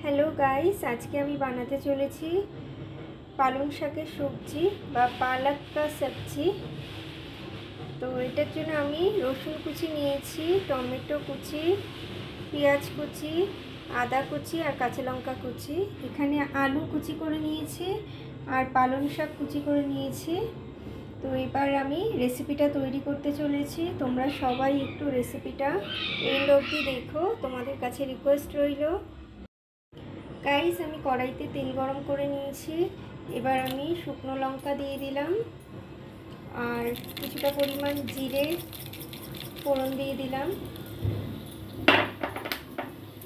Hello guys, आज के আমি বানাতে চলেছি পালং শাকের সবজি বা পালক का सब्जी। তো এটার জন্য আমি রসুন কুচি নিয়েছি, টমেটো কুচি, পেঁয়াজ কুচি, আদা কুচি আর কাঁচা লঙ্কা কুচি। এখানে আলু কুচি করে নিয়েছি আর পালং শাক কুচি করে নিয়েছি। তো এবার আমি রেসিপিটা তৈরি করতে চলেছি। তোমরা সবাই একটু রেসিপিটা এন্ড অবধি দেখো, তোমাদের কাছে রিকোয়েস্ট রইল। গাইস, আমি কড়াইতে তেল গরম করে নিয়েছি। এবার আমি শুকনো লঙ্কা দিয়ে দিলাম আর কিছুটা পরিমাণ জিরে ফোড়ন দিয়ে দিলাম।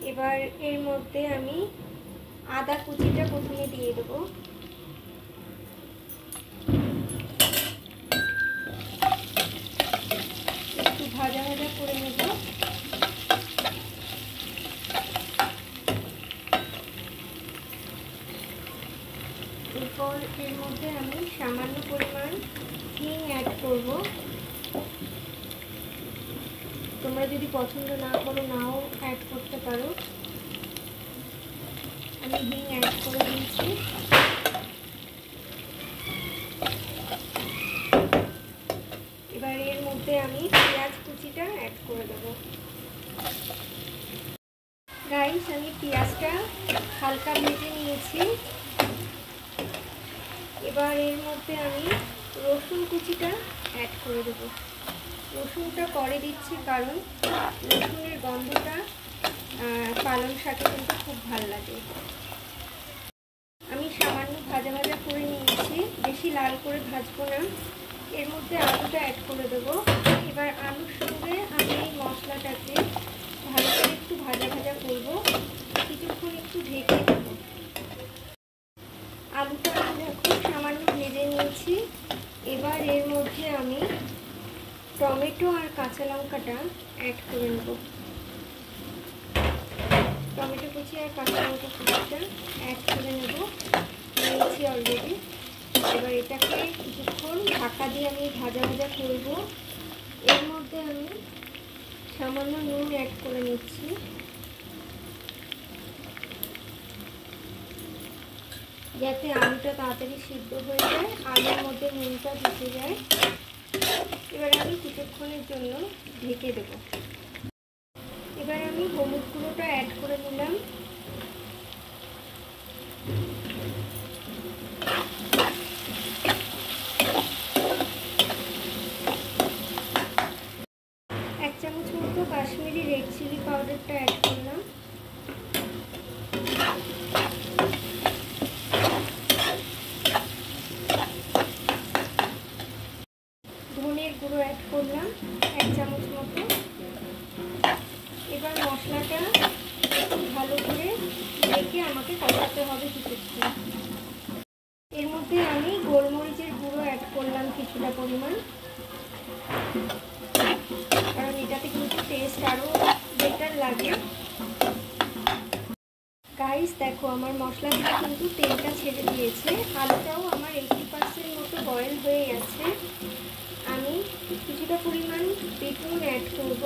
এবার এর মধ্যে আমি আদা কুচিটা প্রথমে দিয়ে দেবো। একটু ভাজা ভাজা করে নেব। এরপর এর মধ্যে আমি সামান্য পরিমাণ হিং অ্যাড করব। তোমরা যদি পছন্দ না করো নাও অ্যাড করতে পারো। আমি হিং অ্যাড করে দিয়েছি। এবার এর মধ্যে আমি পেঁয়াজ কুচিটা অ্যাড করে দেবো। গাইস, আমি পেঁয়াজটা হালকা ভেজে নিয়েছি। এবার এর মধ্যে আমি রসুন কুচিটা অ্যাড করে দেবো। রসুনটা পরে দিচ্ছি কারণ রসুনের গন্ধটা পালং শাকে কিন্তু খুব ভালো লাগে। আমি সামান্য ভাজা ভাজা করে নিয়েছি, বেশি লাল করে ভাজবো না। এর মধ্যে আলুটা অ্যাড করে দেবো। এবার আলুর সঙ্গে আমি এই মশলাটাকে ভালো করে একটু ভাজা ভাজা করবো, কিছুক্ষণ একটু ঢেকে দেবো। আলুটা আমি এখন সামান্য ভেজে নিয়েছি। এবার এর মধ্যে আমি টমেটো আর কাঁচা লঙ্কাটা অ্যাড করে নেব। টমেটো কুচি আর কাঁচা লঙ্কা কুচিটা অ্যাড করে নেব, নিয়েছি অলরেডি। এবার এটাকে কিছুক্ষণ ঢাকা দিয়ে আমি ভাজা ভাজা করব। এর মধ্যে আমি সামান্য নুন অ্যাড করে নিচ্ছি। যাতে আলুটা তাড়াতাড়ি সিদ্ধ হয়ে যায়, আলুর মধ্যে নুনটা ঢুকে যায়। এবার আমি কিছুক্ষণের জন্য ঢেকে দেব। এবার আমি হলুদ গুঁড়োটা অ্যাড করে নিলাম। এক চামচ মতো কাশ্মীরি রেড চিলি পাউডারটা অ্যাড করলাম। ধনের গুঁড়ো অ্যাড করলাম 1 চামচ মতো। এবার মশলাটা ভালো করে রেখে আমাকে কষাতে হবে কিছুক্ষণ। এর মধ্যে আমি গোলমরিচের গুঁড়ো অ্যাড করলাম কিছুটা পরিমাণ, কারণ এটাতে কিন্তু টেস্ট আরও বেটার লাগে। গাইস দেখো, আমার মশলা দিয়ে কিন্তু তেলটা ছেড়ে দিয়েছে। আলুটাও আমার 80% মতো বয়েল হয়ে গেছে। আমি কিছুটা পরিমাণ বেগুন অ্যাড করব,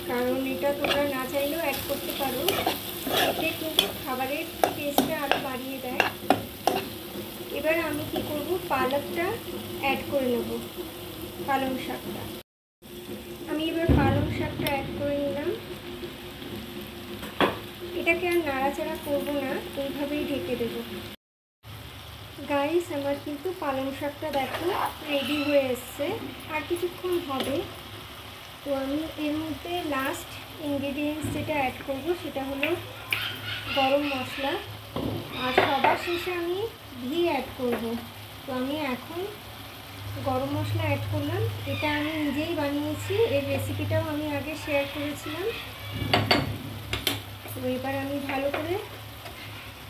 কারণ এটা তোমরা না চাইলেও অ্যাড করতে পারো। এতে কিন্তু খাবারের টেস্টটা আরও বাড়িয়ে দেয়। এবার আমি কি করব, পালকটা অ্যাড করে নেব, পালং শাকটা। আমি এবার পালং শাকটা অ্যাড করে নিলাম। এটাকে আর নাড়াচাড়া করবো না, এইভাবেই ঢেকে দেবো। গাইস, আমার কিন্তু পালং শাকটা দেখো রেডি হয়ে এসছে, আর কিছুক্ষণ হবে। তো আমি এর মধ্যে লাস্ট ইনগ্রেডিয়েন্টস যেটা অ্যাড করব সেটা হলো গরম মশলা, আর সবার শেষে আমি ঘি অ্যাড করব। তো আমি এখন গরম মশলা অ্যাড করলাম। এটা আমি নিজেই বানিয়েছি, এর রেসিপিটাও আমি আগে শেয়ার করেছিলাম। তো এবার আমি ভালো করে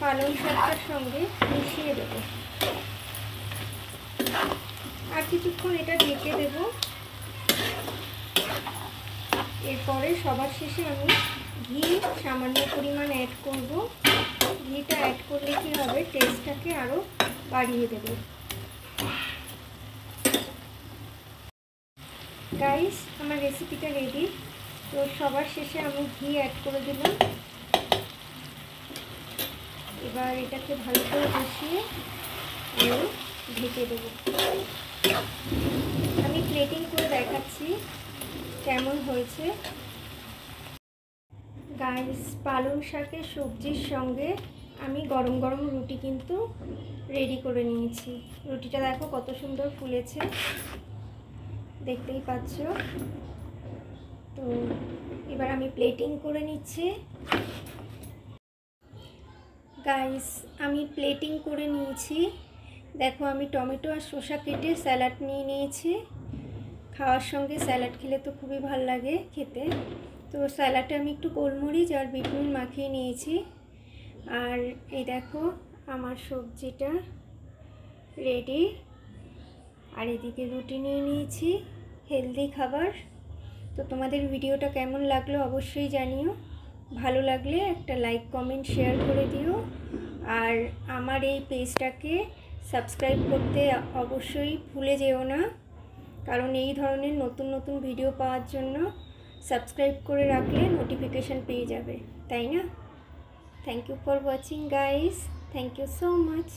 পালং শাকটার সঙ্গে মিশিয়ে দেব, আর কিছুক্ষণ এটা ঢেকে দেব। এরপরে সবার শেষে আমি ঘি সামান্য পরিমাণ অ্যাড করব। ঘিটা অ্যাড করলে কি হবে, টেস্টটাকে আরও বাড়িয়ে দেবে। গাইস, আমার রেসিপিটা রেডি। তো সবার শেষে আমি ঘি অ্যাড করে দিলাম। এবার এটাকে ভালো করে বসিয়ে আমি ঢেকে দেবো। আমি প্লেটিং করে দেখাচ্ছি কেমন হয়েছে। গাইস, পালং শাকের সবজির সঙ্গে আমি গরম গরম রুটি কিন্তু রেডি করে নিয়েছি। রুটিটা দেখো কত সুন্দর ফুলেছে, দেখতেই পাচ্ছ। তো এবার আমি প্লেটিং করে নিচ্ছি। গাইস, আমি প্লেটিং করে নিয়েছি। দেখো আমি টমেটো আর শসা কেটে স্যালাড নিয়ে নিয়েছি। খাওয়ার সঙ্গে স্যালাড খেলে তো খুবই ভালো লাগে খেতে। তো স্যালাডে আমি একটু গোলমরিচ আর বিট নুন মাখিয়ে নিয়েছি। আর এই দেখো আমার সবজিটা রেডি। আর এদিকে রুটি নিয়ে নিয়েছি, হেলদি খাবার। তো তোমাদের ভিডিওটা কেমন লাগলো অবশ্যই জানিও। ভালো লাগলে একটা লাইক কমেন্ট শেয়ার করে দিও। আর আমার এই পেজটাকে সাবস্ক্রাইব করতে অবশ্যই ভুলে যেও না, কারণ এই ধরনের নতুন নতুন ভিডিও পাওয়ার জন্য সাবস্ক্রাইব করে রাখলে নোটিফিকেশান পেয়ে যাবে, তাই না? Thank you for watching guys, thank you so much.